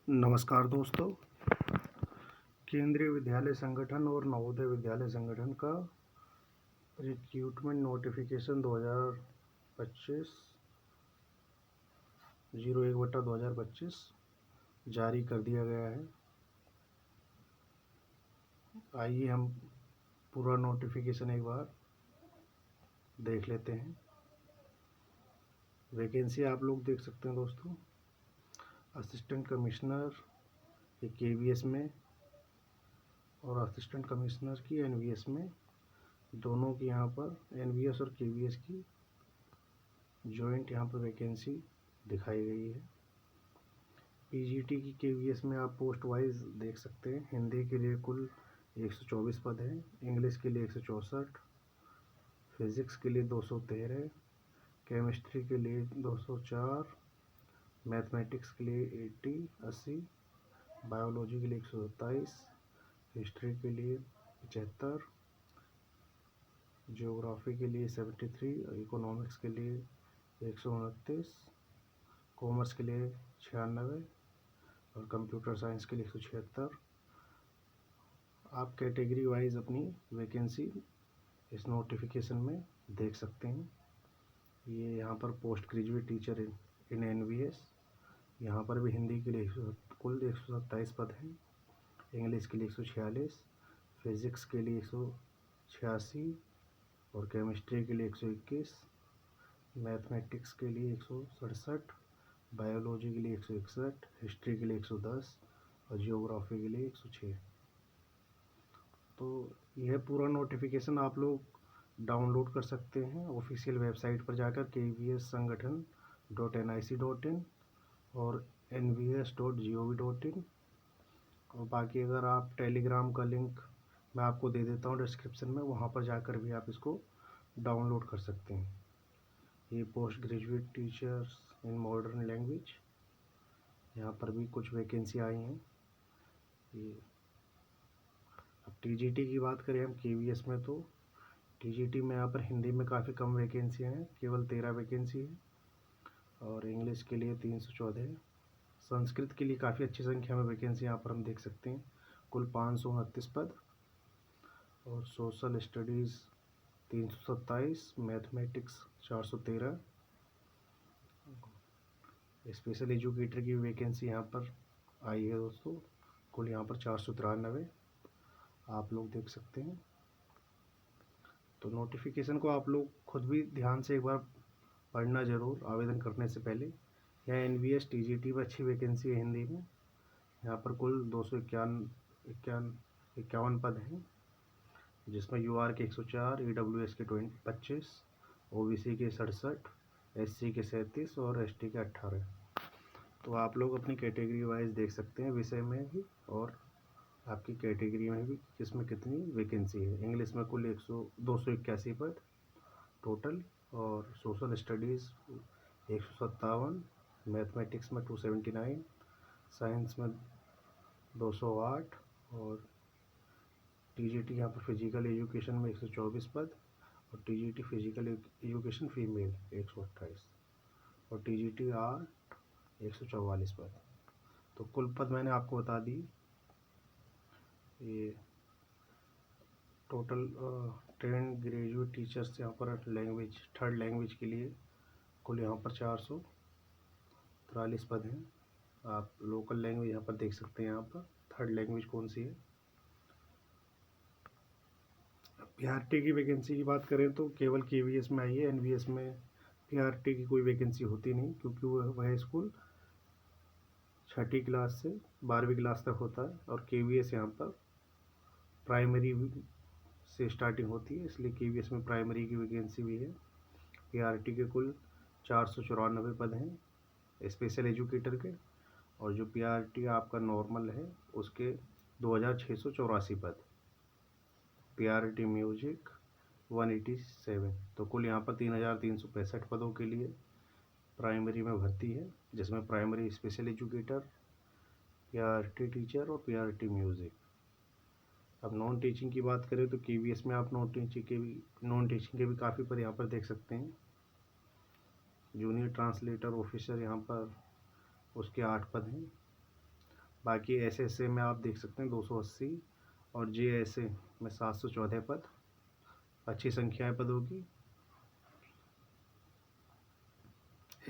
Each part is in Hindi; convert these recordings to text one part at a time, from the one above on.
नमस्कार दोस्तों। केंद्रीय विद्यालय संगठन और नवोदय विद्यालय संगठन का रिक्रूटमेंट नोटिफिकेशन 2025 01/2025 जारी कर दिया गया है। आइए हम पूरा नोटिफिकेशन एक बार देख लेते हैं। वैकेंसी आप लोग देख सकते हैं दोस्तों। असिस्टेंट कमिश्नर की KVS में और असिस्टेंट कमिश्नर की NVS में, दोनों की यहाँ पर NVS और KVS की जॉइंट यहाँ पर वैकेंसी दिखाई गई है। PGT की KVS में आप पोस्ट वाइज देख सकते हैं। हिंदी के लिए कुल 124 पद हैं, इंग्लिश के लिए 164, फिज़िक्स के लिए 213, केमिस्ट्री के लिए 204, मैथमेटिक्स के लिए 80, बायोलॉजी के लिए 127, हिस्ट्री के लिए 75, ज्योग्राफी के लिए 73, इकोनॉमिक्स के लिए 129, कॉमर्स के लिए 96 और कंप्यूटर साइंस के लिए 176। आप कैटेगरी वाइज अपनी वैकेंसी इस नोटिफिकेशन में देख सकते हैं। ये यहाँ पर पोस्ट ग्रेजुएट टीचर इन NVS, यहाँ पर भी हिंदी के लिए कुल 127 पद हैं, इंग्लिश के लिए 146, फिज़िक्स के लिए 186 और केमिस्ट्री के लिए 121, मैथमेटिक्स के लिए 167, बायोलॉजी के लिए 161, हिस्ट्री के लिए 110 और जियोग्राफी के लिए 106। तो यह पूरा नोटिफिकेशन आप लोग डाउनलोड कर सकते हैं ऑफिशियल वेबसाइट पर जाकर kvssangathan.nic.in और nvs.gov.in। और बाकी अगर आप टेलीग्राम का लिंक मैं आपको दे देता हूँ डिस्क्रिप्शन में, वहाँ पर जाकर भी आप इसको डाउनलोड कर सकते हैं। ये post graduate teachers in modern language, यहाँ पर भी कुछ वैकेंसी आई हैं। ये अब TGT की बात करें हम KVS में, तो TGT में यहाँ पर हिंदी में काफ़ी कम वैकेंसी हैं, केवल 13 वैकेंसी है और इंग्लिश के लिए 314। संस्कृत के लिए काफ़ी अच्छी संख्या में वैकेंसी यहाँ पर हम देख सकते हैं, कुल 529 पद और social studies 327, mathematics 413, special educator की वैकेंसी यहाँ पर आई है दोस्तों, कुल यहाँ पर 493 आप लोग देख सकते हैं। तो नोटिफिकेशन को आप लोग खुद भी ध्यान से एक बार पढ़ना ज़रूर आवेदन करने से पहले। यह NVS TGT में अच्छी वैकेंसी है हिंदी में। यहाँ पर कुल 251 पद हैं, जिसमें UR के 104, EWS के 25, OBC के 67, SC के 37 और ST के 18। तो आप लोग अपनी कैटेगरी वाइज देख सकते हैं, विषय में भी और आपकी कैटेगरी में भी किसमें कितनी वैकेंसी है। इंग्लिश में कुल 281 पद टोटल और सोशल स्टडीज़ 157, मैथमेटिक्स में 279, साइंस में 208 और TGT यहाँ पर फिजिकल एजुकेशन में 124 पद और TGT फिजिकल एजुकेशन फीमेल 128 और TGT आर्ट 144 पद। तो कुल पद मैंने आपको बता दी। ये टोटल ट्रेंड ग्रेजुएट टीचर्स यहाँ पर लैंग्वेज, थर्ड लैंग्वेज के लिए कुल यहाँ पर 443 पद हैं। आप लोकल लैंग्वेज यहाँ पर देख सकते हैं, यहाँ पर थर्ड लैंग्वेज कौन सी है। PRT की वैकेंसी की बात करें तो केवल KVS में आई है, NVS में PRT की कोई वैकेंसी होती नहीं, क्योंकि वह स्कूल 6ठी क्लास से 12वीं क्लास तक होता है और KVS यहाँ पर प्राइमरी से स्टार्टिंग होती है, इसलिए KVS में प्राइमरी की वैकेंसी भी है। PRT के कुल 494 पद हैं स्पेशल एजुकेटर के, और जो PRT आपका नॉर्मल है उसके 2684 पद। PRT music 187। तो कुल यहाँ पर 3365 पदों के लिए प्राइमरी में भर्ती है, जिसमें primary special educator, PRT teacher और PRT म्यूज़िक। अब नॉन टीचिंग की बात करें तो KVS में आप नॉन टीचिंग के भी काफ़ी पद यहाँ पर देख सकते हैं। जूनियर ट्रांसलेटर ऑफिसर यहाँ पर उसके 8 पद हैं बाकी SSA में आप देख सकते हैं 280 और JSA में 714 पद, अच्छी संख्या है पदों की।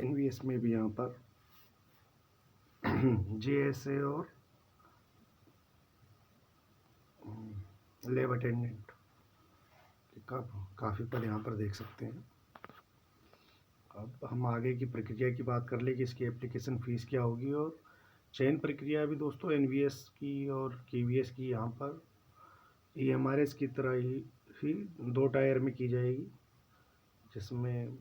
NVS में भी यहाँ पर JSA और लैब अटेंडेंट काफ़ी पद यहाँ पर देख सकते हैं। अब हम आगे की प्रक्रिया की बात कर लें कि इसकी एप्लीकेशन फ़ीस क्या होगी, और चयन प्रक्रिया भी दोस्तों NVS की और KVS की यहाँ पर EMRS की तरह ही 2 टायर में की जाएगी, जिसमें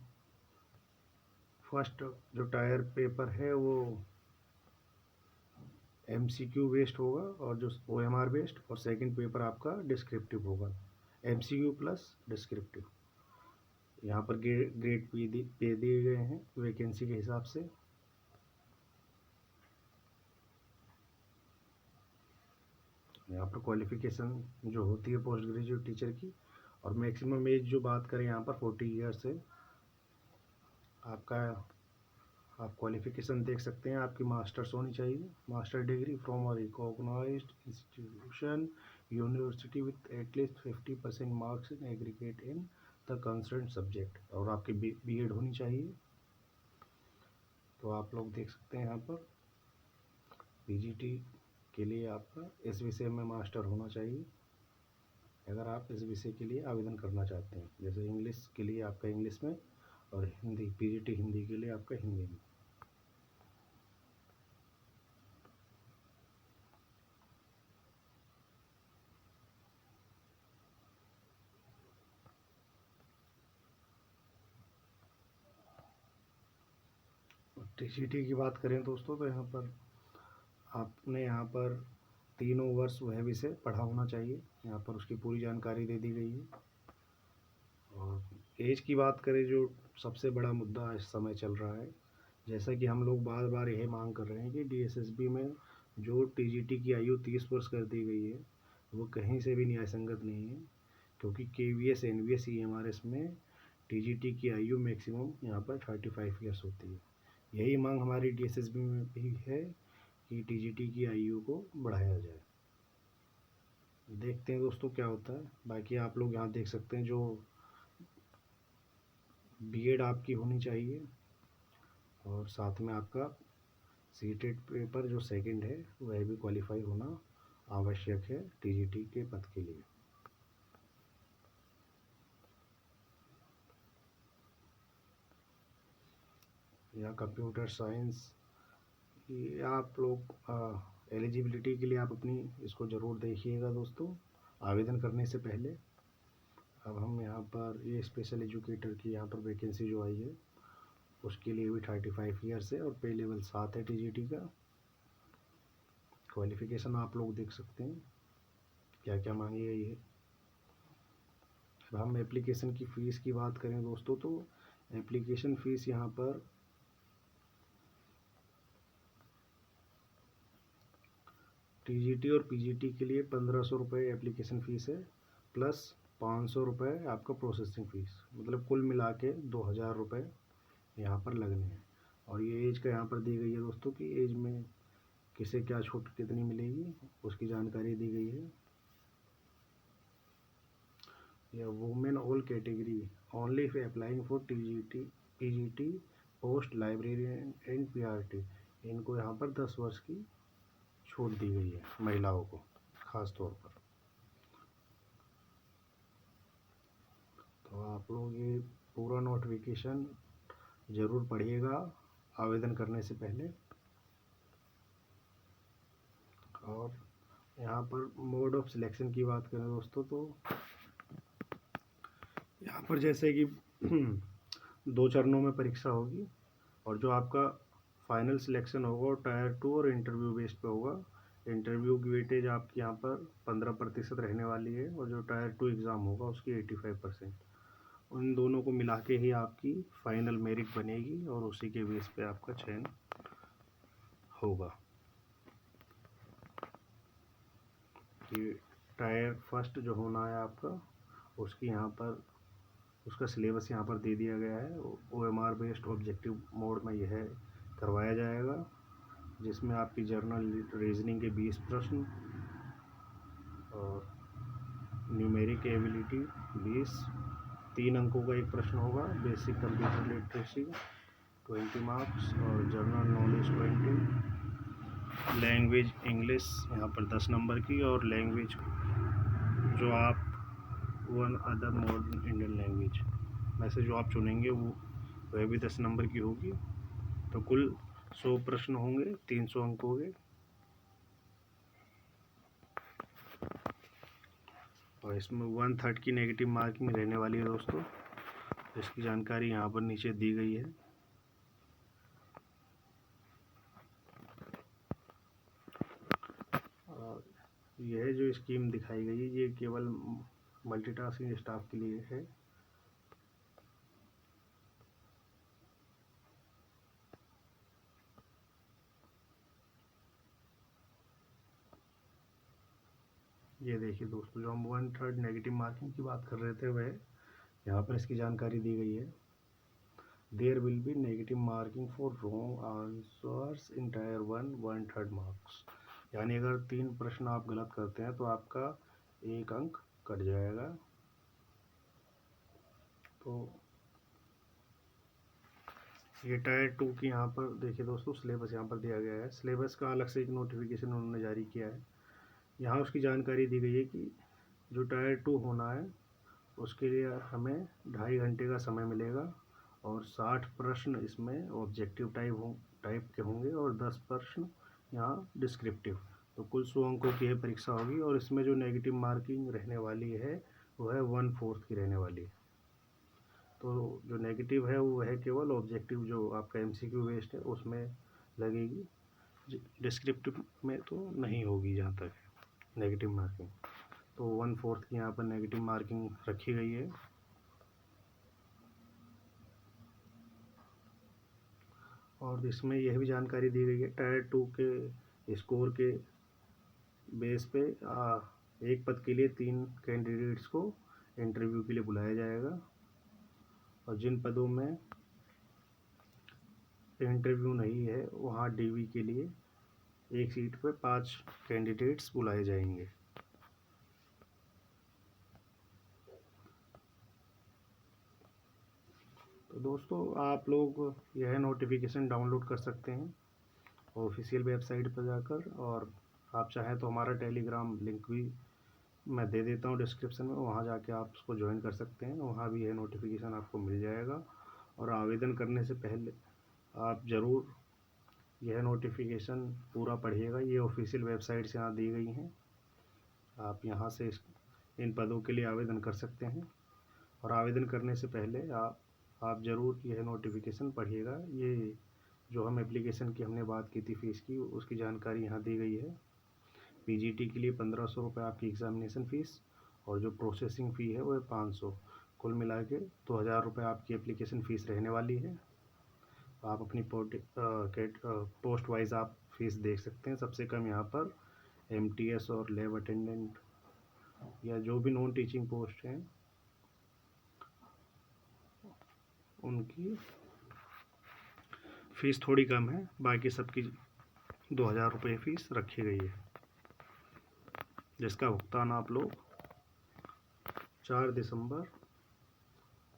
फर्स्ट जो टायर पेपर है वो MCQ बेस्ड होगा और जो OMR बेस्ड, और सेकंड पेपर आपका डिस्क्रिप्टिव होगा, MCQ प्लस डिस्क्रिप्टिव। यहाँ पर ग्रेड पे दिए गए हैं वैकेंसी के हिसाब से। यहाँ पर क्वालिफ़िकेशन जो होती है पोस्ट ग्रेजुएट टीचर की, और मैक्सिमम एज जो बात करें यहाँ पर 40 ईयर्स है। आप क्वालिफ़िकेशन देख सकते हैं, आपकी मास्टर्स होनी चाहिए, master degree from a recognised institution university with at least 50% marks in aggregate in the concern subject, और आपकी BEd होनी चाहिए। तो आप लोग देख सकते हैं यहाँ पर PGT के लिए आपका इस विषय में मास्टर होना चाहिए, अगर आप इस विषय के लिए आवेदन करना चाहते हैं। जैसे इंग्लिश के लिए आपका इंग्लिश में, और हिंदी PGT हिंदी के लिए आपका हिंदी में। TGT की बात करें दोस्तों तो यहाँ पर आपने यहाँ पर तीनों वर्ष वह विषय पढ़ा होना चाहिए, यहाँ पर उसकी पूरी जानकारी दे दी गई है। और एज की बात करें, जो सबसे बड़ा मुद्दा इस समय चल रहा है, जैसा कि हम लोग बार बार यह मांग कर रहे हैं कि DSSB में जो TGT की आयु 30 वर्ष कर दी गई है, वो कहीं से भी न्यायसंगत नहीं है, क्योंकि KVS NVS EMRS में TGT की आयु मैक्सिमम यहाँ पर 35 ईयर्स होती है। यही मांग हमारी DSSB में भी है कि TGT की आयु को बढ़ाया जाए। देखते हैं दोस्तों क्या होता है। बाकी आप लोग यहाँ देख सकते हैं, जो BEd आपकी होनी चाहिए, और साथ में आपका सीटेट पेपर जो सेकंड है वह भी क्वालिफाई होना आवश्यक है TGT के पद के लिए। या कंप्यूटर साइंस, ये आप लोग एलिजिबिलिटी के लिए आप अपनी इसको ज़रूर देखिएगा दोस्तों, आवेदन करने से पहले। अब हम यहाँ पर ये स्पेशल एजुकेटर की यहाँ पर वैकेंसी जो आई है, उसके लिए भी 35 ईयर्स है, और पे लेवल 7 है TGT का। क्वालिफ़िकेशन आप लोग देख सकते हैं क्या क्या मांगी गई है। अब हम एप्लीकेशन की फ़ीस की बात करें दोस्तों, तो एप्लीकेशन फ़ीस यहाँ पर TGT और PGT के लिए 1500 रुपये एप्लीकेशन फ़ीस है, प्लस 500 रुपये आपका प्रोसेसिंग फ़ीस, मतलब कुल मिला के 2000 रुपये यहाँ पर लगने हैं। और ये एज का यहाँ पर दी गई है दोस्तों कि एज में किसे क्या छूट कितनी मिलेगी, उसकी जानकारी दी गई है। या women all category only if applying for TGT PGT post librarian and PRT, इनको यहाँ पर 10 वर्ष की छूट दी गई है महिलाओं को ख़ास तौर पर। तो आप लोग ये पूरा नोटिफिकेशन ज़रूर पढ़िएगा आवेदन करने से पहले। और यहाँ पर मोड ऑफ सिलेक्शन की बात करें दोस्तों, तो यहाँ पर जैसे कि 2 चरणों में परीक्षा होगी, और जो आपका फाइनल सिलेक्शन होगा वो टायर 2 और इंटरव्यू बेस्ड पे होगा। इंटरव्यू की वेटेज आपकी यहाँ पर 15% रहने वाली है, और जो टायर 2 एग्ज़ाम होगा उसकी 85%। उन दोनों को मिला के ही आपकी फाइनल मेरिट बनेगी, और उसी के बेस पे आपका चयन होगा। कि टायर फर्स्ट जो होना है आपका, उसकी यहाँ पर उसका सिलेबस यहाँ पर दे दिया गया है। OMR बेस्ड ऑब्जेक्टिव मोड में यह करवाया जाएगा, जिसमें आपकी जर्नल रीजनिंग के 20 प्रश्न और न्यूमेरिक एबिलिटी 20, 3 अंकों का एक प्रश्न होगा। बेसिक कंप्यूटर लिटरेसी 20 मार्क्स और जनरल नॉलेज 20। लैंग्वेज इंग्लिश यहाँ पर 10 नंबर की, और लैंग्वेज जो आप one other modern Indian language में से जो आप चुनेंगे वह भी 10 नंबर की होगी। तो कुल 100 प्रश्न होंगे, 300 अंक होंगे। और इसमें 1/3 की नेगेटिव मार्किंग रहने वाली है दोस्तों। इसकी जानकारी यहाँ पर नीचे दी गई है। और यह जो स्कीम दिखाई गई है ये केवल मल्टीटास्किंग स्टाफ के लिए है। ये देखिए दोस्तों, जो हम 1/3 नेगेटिव मार्किंग की बात कर रहे थे वह यहाँ पर इसकी जानकारी दी गई है। There will be negative marking for wrong answers in tier 1/3 marks. यानी अगर 3 प्रश्न आप गलत करते हैं तो आपका 1 अंक कट जाएगा। तो ये टायर 2 की यहाँ पर देखिए दोस्तों, सिलेबस यहाँ पर दिया गया है। सिलेबस का अलग से एक नोटिफिकेशन उन्होंने जारी किया है। यहाँ उसकी जानकारी दी गई है कि जो टायर 2 होना है उसके लिए हमें 2.5 घंटे का समय मिलेगा, और 60 प्रश्न इसमें ऑब्जेक्टिव टाइप के होंगे और 10 प्रश्न यहाँ डिस्क्रिप्टिव। तो कुल 100 अंकों की यह परीक्षा होगी, और इसमें जो नेगेटिव मार्किंग रहने वाली है वो है 1/4 की रहने वाली है। तो जो नेगेटिव है वो है केवल ऑब्जेक्टिव जो आपका MCQ बेस्ड है उसमें लगेगी, डिस्क्रिप्टिव में तो नहीं होगी जहाँ तक है नेगेटिव मार्किंग। तो 1/4 की यहाँ पर नेगेटिव मार्किंग रखी गई है। और इसमें यह भी जानकारी दी गई है टायर 2 के स्कोर के बेस पे एक पद के लिए 3 कैंडिडेट्स को इंटरव्यू के लिए बुलाया जाएगा, और जिन पदों में इंटरव्यू नहीं है वहाँ DV के लिए एक सीट पर 5 कैंडिडेट्स बुलाए जाएंगे। तो दोस्तों आप लोग यह नोटिफिकेशन डाउनलोड कर सकते हैं ऑफिशियल वेबसाइट पर जाकर, और आप चाहें तो हमारा टेलीग्राम लिंक भी मैं दे देता हूँ डिस्क्रिप्शन में, वहाँ जाके आप उसको ज्वाइन कर सकते हैं। वहाँ भी यह नोटिफिकेशन आपको मिल जाएगा। और आवेदन करने से पहले आप ज़रूर यह नोटिफिकेशन पूरा पढ़िएगा। ये ऑफिशियल वेबसाइट से यहाँ दी गई हैं, आप यहाँ से इन पदों के लिए आवेदन कर सकते हैं। और आवेदन करने से पहले आप ज़रूर यह नोटिफिकेशन पढ़िएगा। ये जो हम एप्लीकेशन की हमने बात की थी फ़ीस की, उसकी जानकारी यहाँ दी गई है। PGT के लिए 1500 रुपये आपकी एग्ज़ामिनेशन फ़ीस, और जो प्रोसेसिंग फ़ी है वो है 500। कुल मिला के 2000 रुपये आपकी एप्लीकेशन फ़ीस रहने वाली है। आप अपनी पोस्ट वाइज आप फीस देख सकते हैं। सबसे कम यहाँ पर MTS और लैब अटेंडेंट या जो भी नॉन टीचिंग पोस्ट हैं उनकी फ़ीस थोड़ी कम है, बाकी सबकी 2000 रुपये फ़ीस रखी गई है, जिसका भुगतान आप लोग 4 दिसंबर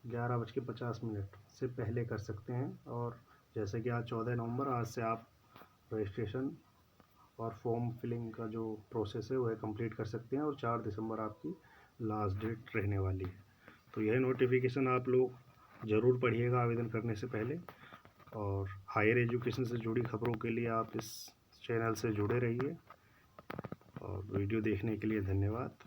11:50 से पहले कर सकते हैं। और जैसे कि आज 14 नवंबर, आज से आप रजिस्ट्रेशन और फॉर्म फिलिंग का जो प्रोसेस है वह कंप्लीट कर सकते हैं, और 4 दिसंबर आपकी लास्ट डेट रहने वाली है। तो यह नोटिफिकेशन आप लोग ज़रूर पढ़िएगा आवेदन करने से पहले। और हायर एजुकेशन से जुड़ी खबरों के लिए आप इस चैनल से जुड़े रहिए। और वीडियो देखने के लिए धन्यवाद।